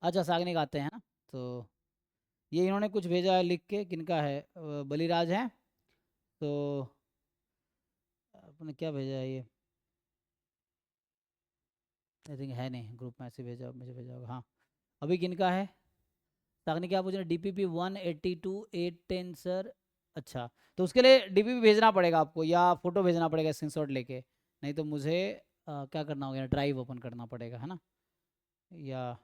अच्छा सागनिक आते हैं ना, तो ये इन्होंने कुछ भेजा है लिख के, किनका है, बलिराज है, तो आपने क्या भेजा है ये, आई थिंक है नहीं, ग्रुप में ऐसे भेजा, मुझे भेजा होगा, हाँ। अभी किनका है, सागनिक क्या पूछ रहे हैं, DPP 182,810 सर। अच्छा, तो उसके लिए DPP भेजना पड़ेगा आपको, या फोटो भेजना पड़ेगा स्क्रीनशॉट लेके, नहीं तो मुझे क्या करना होगा, ड्राइव ओपन करना पड़ेगा, है ना, या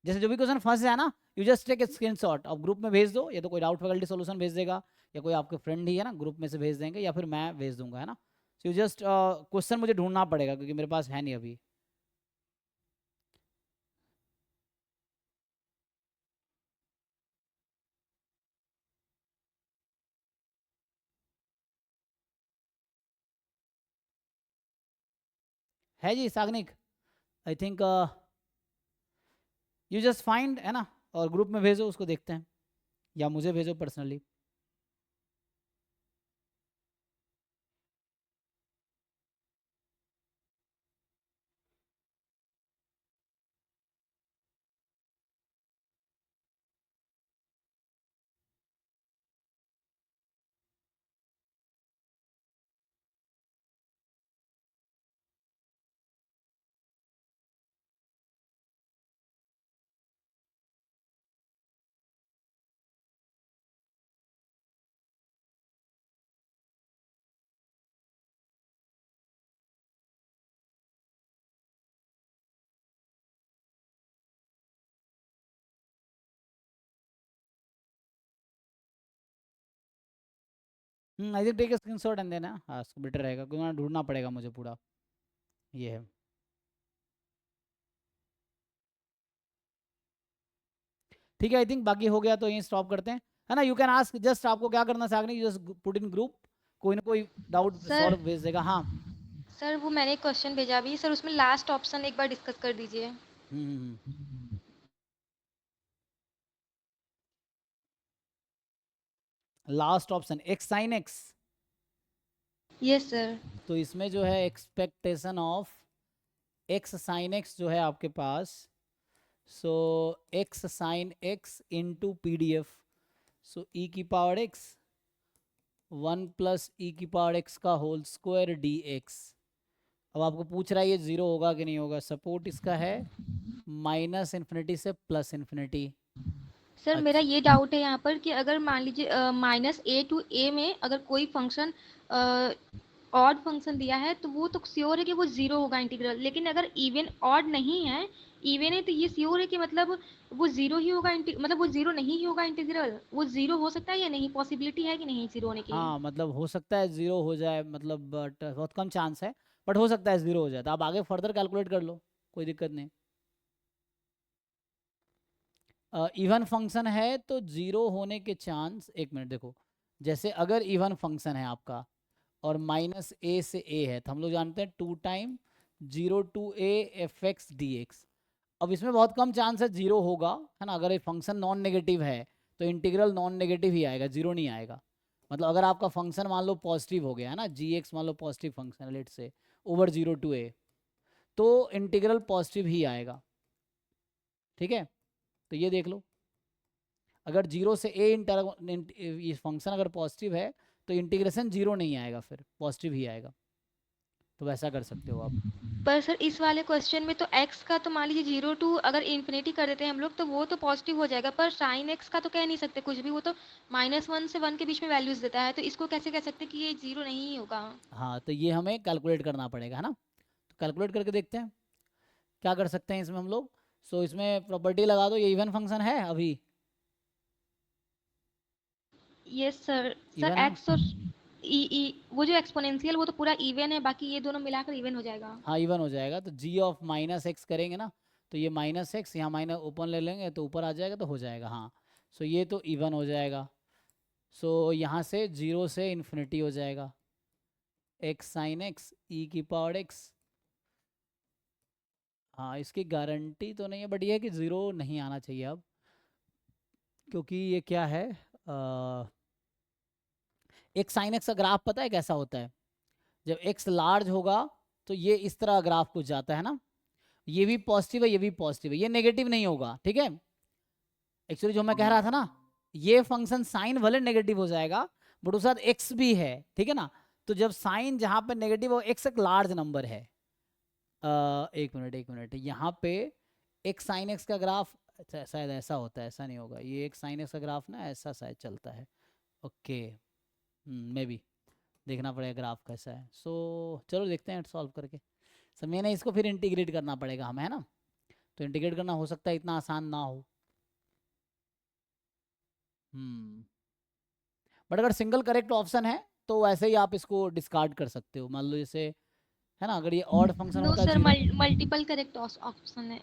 जैसे जो भी क्वेश्चन फंस जाए ना, you just take a screenshot और ग्रुप में भेज दो, या तो कोई डाउट फैकल्टी सॉल्यूशन भेज देगा, या कोई आपके फ्रेंड ही है ना ग्रुप में से भेज देंगे, या फिर मैं भेज दूंगा, है ना। सो यू जस्ट क्वेश्चन मुझे ढूंढना पड़ेगा क्योंकि मेरे पास है नहीं अभी। है जी Sagnik, I think you just find, है ना, और ग्रुप में भेजो, उसको देखते हैं, या मुझे भेजो personally. I think take a screenshot and देना, हाँ बेटर रहेगा क्योंकि वहाँ ढूंढना पड़ेगा मुझे पूरा, ये है। ठीक है, आई थिंक बाकी हो गया, तो यहीं स्टॉप करते हैं, है ना। यू कैन आस्क, जस्ट आपको क्या करना Sagnik, just put in group, कोई ना कोई डाउट सर सॉल्व भेज देगा, हाँ। सर वो मैंने क्वेश्चन भेजा अभी सर, उसमें लास्ट ऑप्शन एक बार डिस्कस कर दीजिए। Hmm. Last option x sine x, yes sir. तो इसमें जो है expectation of x sine x जो है आपके पास, so x sine x into PDF, so e की पावर एक्स 1 + e⁻x का होल स्क्वायर DX। अब आपको पूछ रहा है ये जीरो होगा कि नहीं होगा, सपोर्ट इसका है -∞ से +∞। सर मेरा अच्छा, ये डाउट है यहाँ पर कि अगर मान लीजिए -a to a में अगर कोई फंक्शन ऑड फंक्शन दिया है तो वो तो श्योर है कि वो जीरो होगा इंटीग्रल, लेकिन अगर इवन ऑड नहीं है, इवन है तो ये श्योर है कि मतलब वो जीरो ही होगा, मतलब वो जीरो नहीं ही होगा इंटीग्रल, वो जीरो हो सकता है या नहीं, पॉसिबिलिटी है कि नहीं जीरो होने की। हाँ मतलब हो सकता है जीरो हो जाए, मतलब बट बहुत कम चांस है, बट हो सकता है जीरो हो जाए, तो आप आगे फर्दर कैलकुलेट कर लो, कोई दिक्कत नहीं। इवन फंक्शन है तो जीरो होने के चांस, एक मिनट देखो, जैसे अगर इवन फंक्शन है आपका और -a से a है, तो हम लोग जानते हैं 2 time 0 to a f(x) dx। अब इसमें बहुत कम चांस है जीरो होगा, है ना, अगर ये फंक्शन नॉन नेगेटिव है तो इंटीग्रल नॉन नेगेटिव ही आएगा, जीरो नहीं आएगा। मतलब अगर आपका फंक्शन मान लो पॉजिटिव हो गया है ना, gx मान लो पॉजिटिव फंक्शन है लेट से, ओवर 0 to a, तो इंटीग्रल पॉजिटिव ही आएगा, ठीक है। तो ये देख लो, अगर 0 से a ये फंक्शन अगर पॉजिटिव है तो इंटीग्रेशन जीरो नहीं आएगा, फिर पॉजिटिव ही आएगा, तो वैसा कर सकते हो आप। पर सर इस वाले क्वेश्चन में तो x का तो मान लीजिए 0 to अगर इन्फिनिटी कर देते हैं हम लोग तो वो तो पॉजिटिव हो जाएगा, पर साइन x का तो कह नहीं सकते कुछ भी, वो तो -1 से 1 के बीच में वैल्यूज देता है, तो इसको कैसे कह सकते हैं कि ये जीरो नहीं ही होगा। हाँ तो ये हमें कैलकुलेट करना पड़ेगा, है ना, तो कैलकुलेट करके देखते हैं क्या कर सकते हैं इसमें हम लोग। सो इसमें प्रॉपर्टी लगा दो, ये इवन फंक्शन है अभी, यस सर। सर इवन है ना, x और ई वो जो एक्सपोनेंशियल वो तो पूरा इवन है, बाकी ये दोनों मिलाकर इवन हो जाएगा। हाँ इवन हो जाएगा, तो g(-x) करेंगे ना, तो ये -x यहाँ माइनस ओपन ले लेंगे तो ऊपर आ जाएगा, तो हो जाएगा, हाँ। सो ये तो इवन हो जाएगा, सो यहाँ से 0 से ∞ हो जाएगा, x sin x e⁻x। हाँ इसकी गारंटी तो नहीं है, बट ये है कि ज़ीरो नहीं आना चाहिए अब, क्योंकि ये क्या है, एक साइन एक्स का ग्राफ पता है कैसा होता है, जब x लार्ज होगा तो ये इस तरह ग्राफ कुछ जाता है ना, ये भी पॉजिटिव है, ये भी पॉजिटिव है, ये नेगेटिव नहीं होगा, ठीक है। एक्चुअली जो मैं कह रहा था ना, ये फंक्शन साइन भले नेगेटिव हो जाएगा बट उसके साथ एक्स भी है, ठीक है ना। तो जब साइन जहाँ पे नेगेटिव हो, एक्स एक लार्ज नंबर है। एक मिनट, यहाँ पे एक साइन एक्स का ग्राफ शायद ऐसा होता है, ऐसा नहीं होगा, ये एक साइन एक्स का ग्राफ ना ऐसा शायद चलता है। ओके, मे बी देखना पड़ेगा ग्राफ कैसा है। सो चलो देखते हैं सॉल्व करके। सर मैंने इसको फिर इंटीग्रेट करना पड़ेगा हमें, है ना। तो इंटीग्रेट करना हो सकता है इतना आसान ना हो। बट अगर सिंगल करेक्ट ऑप्शन है तो वैसे ही आप इसको डिस्कार्ड कर सकते हो। मान लो जैसे, है ना, अगर ये ऑड फंक्शन नो होता sir, zero. Multiple correct option है।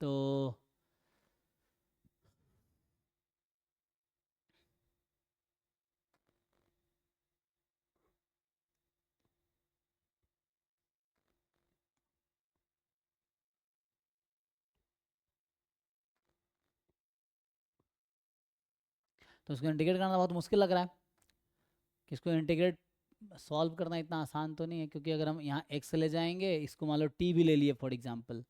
तो इसको इंटीग्रेट करना बहुत मुश्किल लग रहा है कि इसको इंटीग्रेट सॉल्व करना इतना आसान तो नहीं है, क्योंकि अगर हम यहाँ x ले जाएंगे, इसको मान लो t भी ले लिए फॉर एग्जांपल,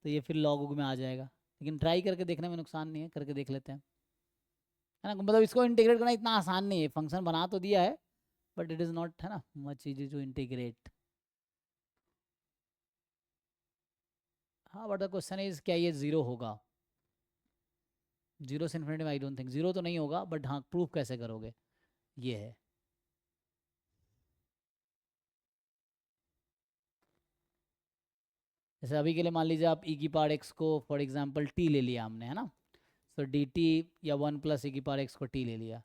तो ये फिर log में आ जाएगा। लेकिन ट्राई करके देखने में नुकसान नहीं है, करके देख लेते हैं, है ना। मतलब इसको इंटीग्रेट करना इतना आसान नहीं है, फंक्शन बना तो दिया है बट इट इज़ नॉट, है ना, मच इजी टू इंटीग्रेट। हाँ बट द क्वेश्चन इज क्या ये जीरो होगा? जीरो से इन्फिनिटी में आई डोंट थिंक, जीरो तो नहीं होगा, बट हाँ प्रूफ कैसे करोगे, ये है। जैसे अभी के लिए मान लीजिए आप e की पावर x को फॉर एग्जांपल t ले लिया हमने, है ना। सो dt या 1 प्लस e की पावर x को t ले लिया,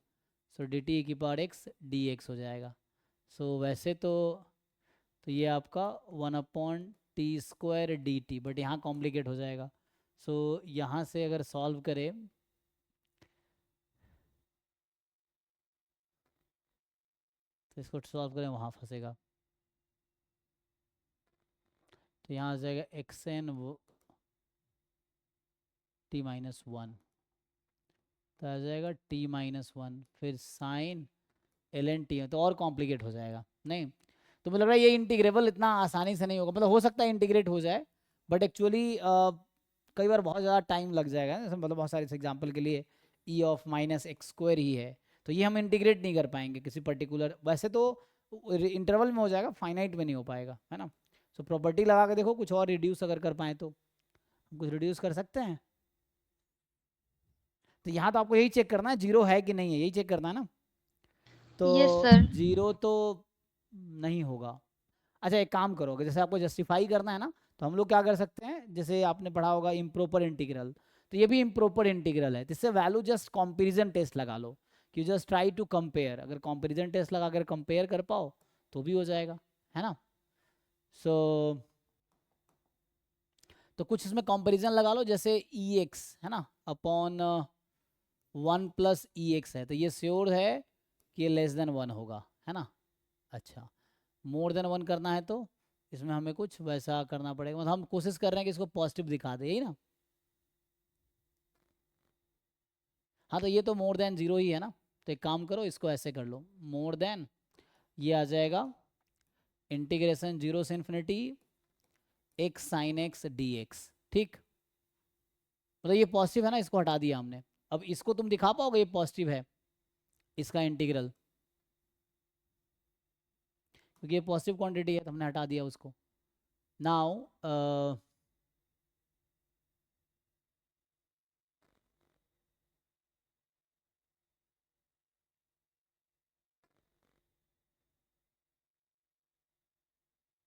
सो dt e की पावर x dx हो जाएगा। सो वैसे तो ये आपका 1/t² dt, बट यहाँ कॉम्प्लिकेट हो जाएगा। सो यहाँ से अगर सॉल्व करें, तो इसको सॉल्व करें वहाँ फंसेगा। तो यहाँ आ जाएगा xn t-1, तो आ जाएगा t-1, फिर साइन ln t है, तो और कॉम्प्लिकेट हो जाएगा नहीं। तो मुझे लग रहा है ये इंटीग्रेबल इतना आसानी से नहीं होगा, मतलब हो सकता है इंटीग्रेट हो जाए बट एक्चुअली कई बार बहुत ज़्यादा टाइम लग जाएगा, जैसे मतलब बहुत सारे एग्जांपल के लिए e−x² ही है, तो ये हम इंटीग्रेट नहीं कर पाएंगे किसी पर्टिकुलर, वैसे तो इंटरवल में हो जाएगा, फाइनाइट में नहीं हो पाएगा, है ना। सो प्रॉपर्टी लगा के देखो, कुछ और रिड्यूस अगर कर पाए तो कुछ रिड्यूस कर सकते हैं। तो यहाँ तो आपको यही चेक करना है जीरो है कि नहीं है, यही चेक करना है ना। तो यस सर। जीरो तो नहीं होगा। अच्छा एक काम करोगे, जैसे आपको जस्टिफाई करना है ना, तो हम लोग क्या कर सकते हैं, जैसे आपने पढ़ा होगा इम्प्रोपर इंटीग्रल, तो ये भी इम्प्रोपर इंटीग्रल है, जिससे वैल्यू जस्ट कंपैरिजन टेस्ट लगा लो कि जस्ट ट्राई टू कंपेयर, अगर कंपैरिजन टेस्ट लगा कर कंपेयर कर पाओ तो भी हो जाएगा, है ना। सो तो कुछ इसमें कंपैरिजन लगा लो, जैसे ई एक्स है ना अपॉन 1+EX है, तो ये श्योर है कि ये <<1 होगा, है ना। अच्छा <<1 करना है तो इसमें हमें कुछ वैसा करना पड़ेगा, मतलब हम कोशिश कर रहे हैं कि इसको पॉजिटिव दिखा दे, यही ना। हाँ तो ये तो <<0 ही है ना, तो एक काम करो इसको ऐसे कर लो, ये आ जाएगा इंटीग्रेशन 0 से infinity x sin x dx, ठीक। मतलब ये पॉजिटिव है ना, इसको हटा दिया हमने। अब इसको तुम दिखा पाओगे ये पॉजिटिव है, इसका इंटीग्रल, क्योंकि ये पॉजिटिव क्वांटिटी है तो हमने हटा दिया उसको। नाउ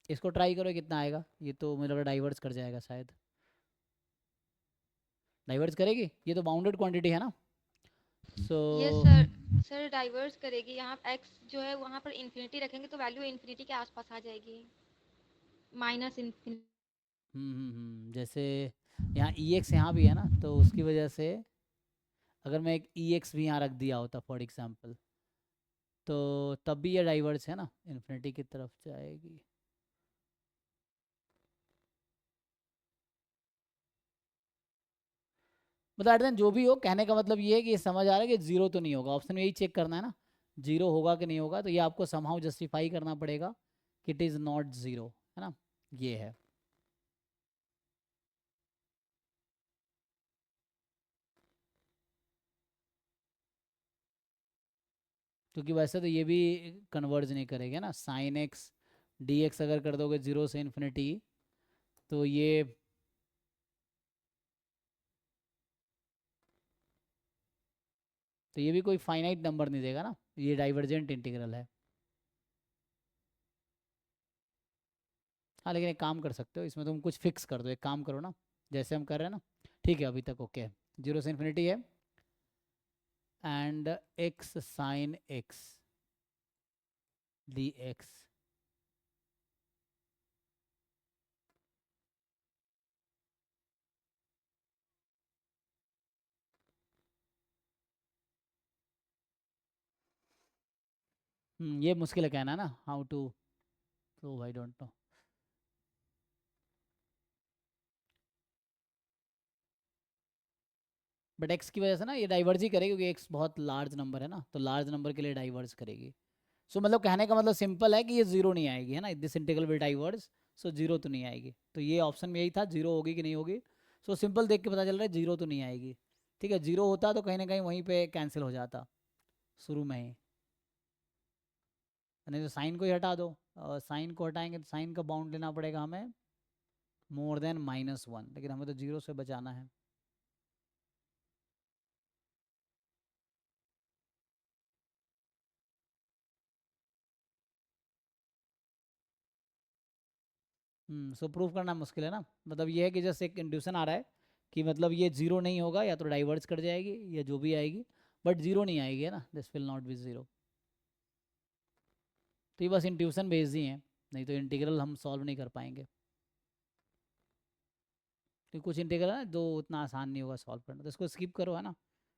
इसको ट्राई करो कितना आएगा, ये तो मुझे लगा डाइवर्स कर जाएगा शायद। डाइवर्स करेगी, ये तो बाउंडेड क्वांटिटी है ना। So yes sir. Sir diverse करेगी, यहाँ x जो है वहाँ पर इन्फिनिटी रखेंगे तो वैल्यू इन्फिनिटी के आसपास आ जाएगी, माइनस इन्फिनिटी। जैसे यहाँ ई एक्स यहाँ भी है ना, तो उसकी वजह से अगर मैं एक ई एक्स भी यहाँ रख दिया होता फॉर एग्जाम्पल, तो तब भी ये डाइवर्स है ना, इन्फिनिटी की तरफ जाएगी। मतलब एट जो भी हो, कहने का मतलब ये है कि ये समझ आ रहा है कि जीरो तो नहीं होगा, ऑप्शन में यही चेक करना है ना, जीरो होगा कि नहीं होगा, तो ये आपको समहाउ जस्टिफाई करना पड़ेगा कि इट इज़ नॉट ज़ीरो, है ना, ये है। क्योंकि वैसे तो ये भी कन्वर्ज नहीं करेगा ना, साइन एक्स डी एक्स अगर कर दोगे 0 से इन्फिनिटी, तो ये भी कोई फाइनाइट नंबर नहीं देगा ना, ये डाइवर्जेंट इंटीग्रल है। हाँ लेकिन एक काम कर सकते हो, इसमें तुम कुछ फिक्स कर दो, एक काम करो ना, जैसे हम कर रहे हैं ना, ठीक है अभी तक ओके है, 0 से इन्फिनिटी है, and X sine X D X. ये मुश्किल है कहना ना, how to prove, I don't know. But X की वजह से ना ये डाइवर्ज ही करेगी, क्योंकि एक्स बहुत लार्ज नंबर है ना, तो लार्ज नंबर के लिए डाइवर्ज करेगी। सो मतलब कहने का मतलब सिंपल है कि ये जीरो नहीं आएगी, है ना, this integral will diverge, so zero तो नहीं आएगी। तो ये ऑप्शन में यही था, जीरो होगी कि नहीं होगी। सो सिंपल देख के पता चल रहा है जीरो तो नहीं आएगी। ठीक है, जीरो होता तो कहीं ना कहीं वहीं पे कैंसिल हो जाता शुरू में ही, नहीं तो साइन को ही हटा दो, और साइन को हटाएंगे तो साइन का बाउंड लेना पड़ेगा हमें मोर देन -1, लेकिन हमें तो जीरो से बचाना है। सो प्रूफ करना मुश्किल है ना, मतलब ये है कि जैसे एक इंड्यूशन आ रहा है कि मतलब ये जीरो नहीं होगा, या तो डाइवर्स कर जाएगी या जो भी आएगी, बट जीरो नहीं आएगी, है ना, this will not be zero. तो ये बस इंट्यूशन बेस्ड ही है, नहीं तो इंटीग्रल हम सॉल्व नहीं कर पाएंगे, तो कुछ इंटीग्रल है जो उतना आसान नहीं होगा सॉल्व करना, तो इसको स्किप करो, है ना,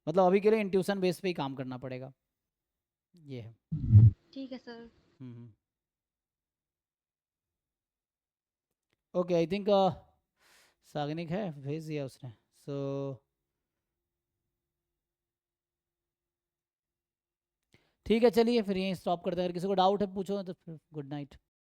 मतलब अभी के लिए इंट्यूशन बेस पे ही काम करना पड़ेगा, ये है। ठीक है sir. Hmm. Okay I think Sagnik है, भेज दिया उसने, सो ठीक है, चलिए फिर यहीं स्टॉप करते हैं, अगर किसी को डाउट है पूछो, तो फिर गुड नाइट।